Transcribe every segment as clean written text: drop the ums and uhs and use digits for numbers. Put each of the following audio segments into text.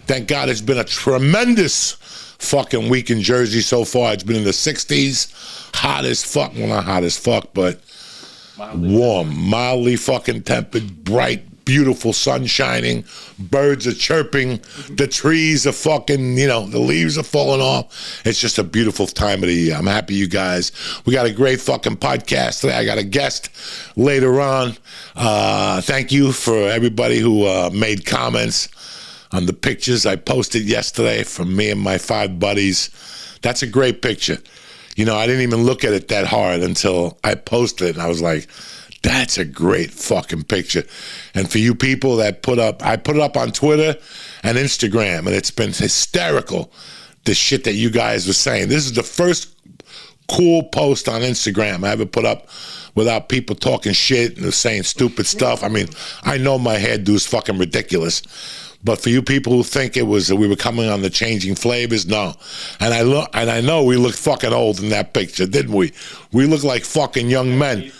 Thank God it's been a tremendous fucking week in Jersey so far. It's been in the 60s, hot as fuck. Well, not hot as fuck, but warm, mildly fucking tempered, bright, beautiful sun shining, birds are chirping, the trees are fucking, the leaves are falling off. It's just a beautiful time of the year. I'm happy you guys. We got a great fucking podcast today. I got a guest later on. Thank you for everybody who made comments on the pictures I posted yesterday from me and my 5 buddies. That's a great picture. I didn't even look at it that hard until I posted it, and I was like, that's a great fucking picture. And for you people that I put it up on Twitter and Instagram, and it's been hysterical, the shit that you guys were saying. This is the first cool post on Instagram I ever put up without people talking shit and saying stupid stuff. I mean, I know my hairdo is fucking ridiculous, but for you people who think we were coming on the Changing Flavors, no. And I know we looked fucking old in that picture, didn't we? We looked like fucking young men.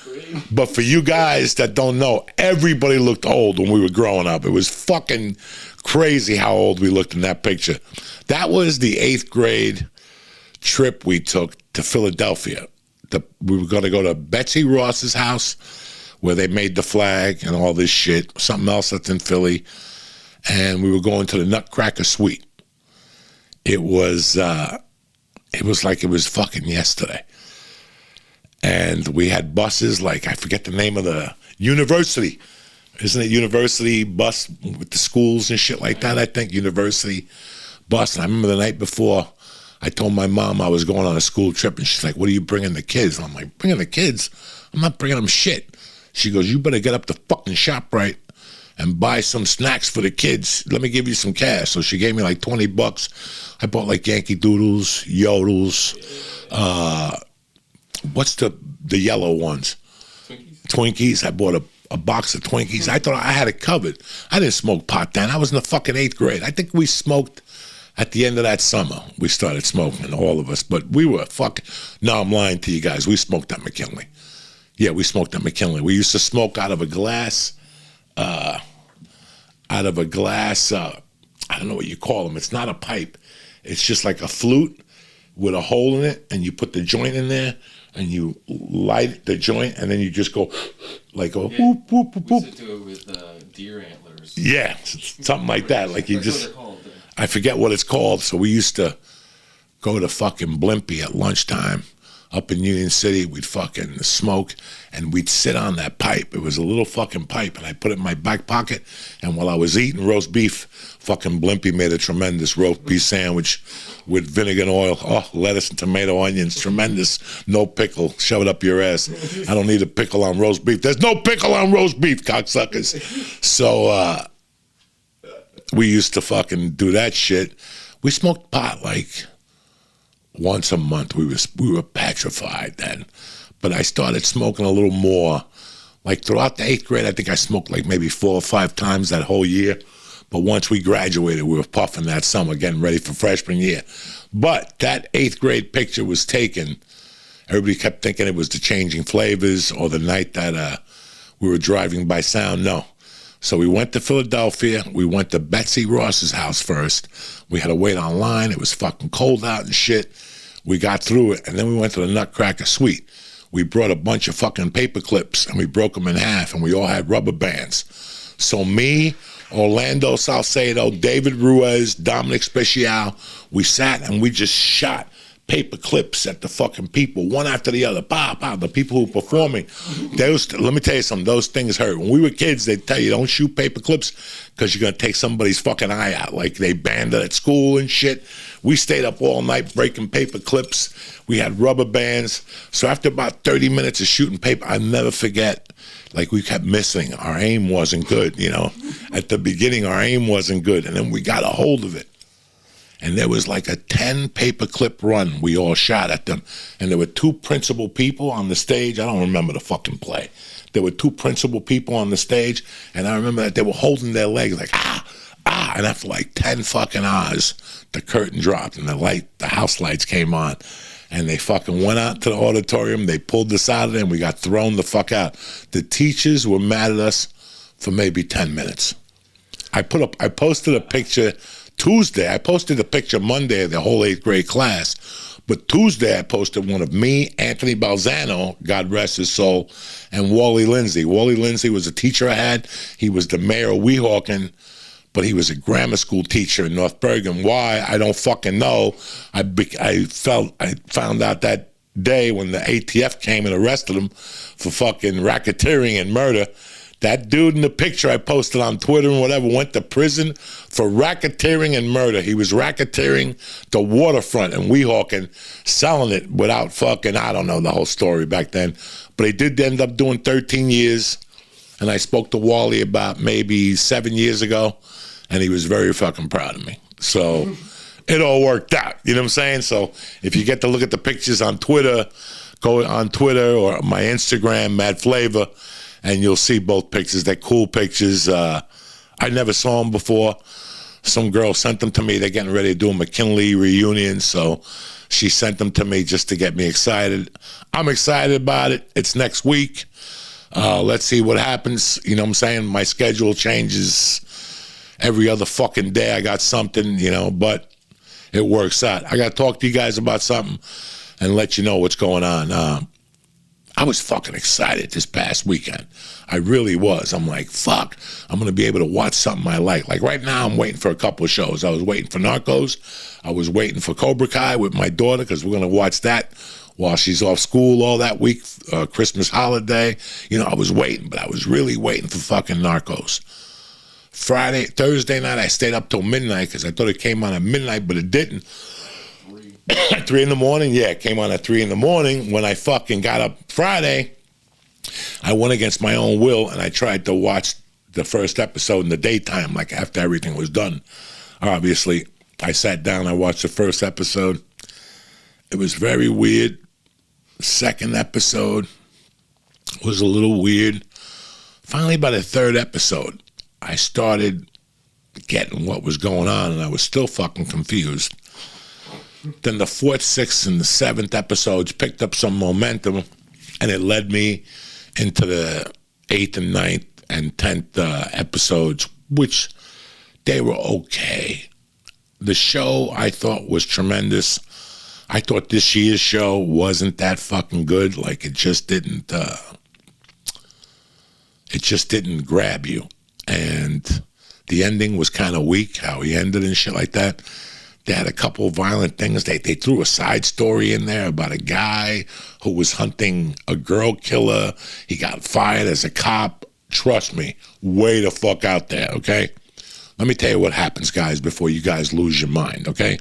But for you guys that don't know, everybody looked old when we were growing up. It was fucking crazy how old we looked in that picture. That was the 8th grade trip we took to Philadelphia. We were going to go to Betsy Ross's house where they made the flag and all this shit, something else that's in Philly. And we were going to the Nutcracker Suite. It was like it was fucking yesterday. And we had buses, like, I forget the name of the university. Isn't it university bus with the schools and shit like that? I think university bus. And I remember the night before, I told my mom I was going on a school trip, and she's like, what are you bringing the kids? And I'm like, bringing the kids? I'm not bringing them shit. She goes, you better get up to fucking ShopRite and buy some snacks for the kids. Let me give you some cash. So she gave me like $20. I bought like Yankee Doodles, Yodels, what's the yellow ones? Twinkies. I bought a box of Twinkies. I thought I had it covered. I didn't smoke pot then. I was in the fucking 8th grade. I think we smoked at the end of that summer. We started smoking, all of us. But we were no, I'm lying to you guys. We smoked at McKinley. Yeah, we smoked at McKinley. We used to smoke out of a glass, I don't know what you call them. It's not a pipe. It's just like a flute with a hole in it, and you put the joint in there, and you light the joint, and then you just go like whoop, whoop, whoop, whoop. We used to do it with deer antlers. Yeah, something like that. Like you just, I forget what it's called. So we used to go to fucking Blimpy at lunchtime up in Union City. We'd fucking smoke, and we'd sit on that pipe. It was a little fucking pipe, and I put it in my back pocket, and while I was eating roast beef, fucking Blimpy made a tremendous roast beef sandwich with vinegar and oil. Oh, lettuce and tomato, onions, tremendous. No pickle. Shove it up your ass. I don't need a pickle on roast beef. There's no pickle on roast beef, cocksuckers. So we used to fucking do that shit. We smoked pot like once a month. We were petrified then. But I started smoking a little more. Like throughout the 8th grade, I think I smoked like maybe 4 or 5 times that whole year. But once we graduated, we were puffing that summer, getting ready for freshman year. But that 8th grade picture was taken. Everybody kept thinking it was the Changing Flavors or the night that we were driving by Sound. No. So we went to Philadelphia. We went to Betsy Ross's house first. We had to wait online. It was fucking cold out and shit. We got through it, and then we went to the Nutcracker Suite. We brought a bunch of fucking paper clips, and we broke them in half, and we all had rubber bands. So me, Orlando Salcedo, David Ruiz, Dominic Special, we sat and we just shot paper clips at the fucking people, one after the other. Pow, pow. The people who were performing. Let me tell you something, those things hurt. When we were kids, they'd tell you, don't shoot paper clips because you're going to take somebody's fucking eye out. Like they banned it at school and shit. We stayed up all night breaking paper clips. We had rubber bands. So after about 30 minutes of shooting paper, I'll never forget, like we kept missing. Our aim wasn't good, At the beginning, our aim wasn't good. And then we got a hold of it. And there was like a 10 paper clip run. We all shot at them. And there were 2 principal people on the stage. I don't remember the fucking play. There were 2 principal people on the stage. And I remember that they were holding their legs like, ah. And after like 10 fucking hours, the curtain dropped and the house lights came on. And they fucking went out to the auditorium. They pulled us out of there and we got thrown the fuck out. The teachers were mad at us for maybe 10 minutes. I posted a picture Tuesday, I posted a picture Monday of the whole 8th grade class. But Tuesday, I posted one of me, Anthony Balzano, God rest his soul, and Wally Lindsay. Wally Lindsay was a teacher I had. He was the mayor of Weehawken, but he was a grammar school teacher in North Bergen. Why? I don't fucking know. I found out that day when the ATF came and arrested him for fucking racketeering and murder. That dude in the picture I posted on Twitter and whatever went to prison for racketeering and murder. He was racketeering the waterfront in Weehawken, selling it without fucking, I don't know the whole story back then. But he did end up doing 13 years. And I spoke to Wally about maybe 7 years ago, and he was very fucking proud of me. So it all worked out. You know what I'm saying? So if you get to look at the pictures on Twitter, go on Twitter or my Instagram, Mad Flavor, and you'll see both pictures. They're cool pictures. I never saw them before. Some girl sent them to me. They're getting ready to do a McKinley reunion, so she sent them to me just to get me excited. I'm excited about it. It's next week. Let's see what happens. You know what I'm saying? My schedule changes every other fucking day. I got something, but it works out. I got to talk to you guys about something and let you know what's going on. I was fucking excited this past weekend. I really was. I'm like, fuck, I'm going to be able to watch something I like. Like right now, I'm waiting for a couple of shows. I was waiting for Narcos. I was waiting for Cobra Kai with my daughter because we're going to watch that while she's off school all that week, Christmas holiday. I was waiting, but I was really waiting for fucking Narcos. Thursday night, I stayed up till midnight because I thought it came on at midnight, but it didn't. 3 in the morning? Yeah, it came on at 3 in the morning. When I fucking got up Friday, I went against my own will and I tried to watch the first episode in the daytime, like after everything was done. Obviously, I sat down, I watched the first episode. It was very weird. Second episode was a little weird. Finally, by the third episode, I started getting what was going on and I was still fucking confused. Then the 4th, 6th, and the 7th episodes picked up some momentum, and it led me into the 8th and 9th and 10th episodes, which they were okay. The show I thought was tremendous. I thought this year's show wasn't that fucking good. Like it just didn't grab you. And the ending was kind of weak, how he ended and shit like that. They had a couple of violent things. They threw a side story in there about a guy who was hunting a girl killer. He got fired as a cop. Trust me, way the fuck out there, okay? Let me tell you what happens, guys, before you guys lose your mind, okay?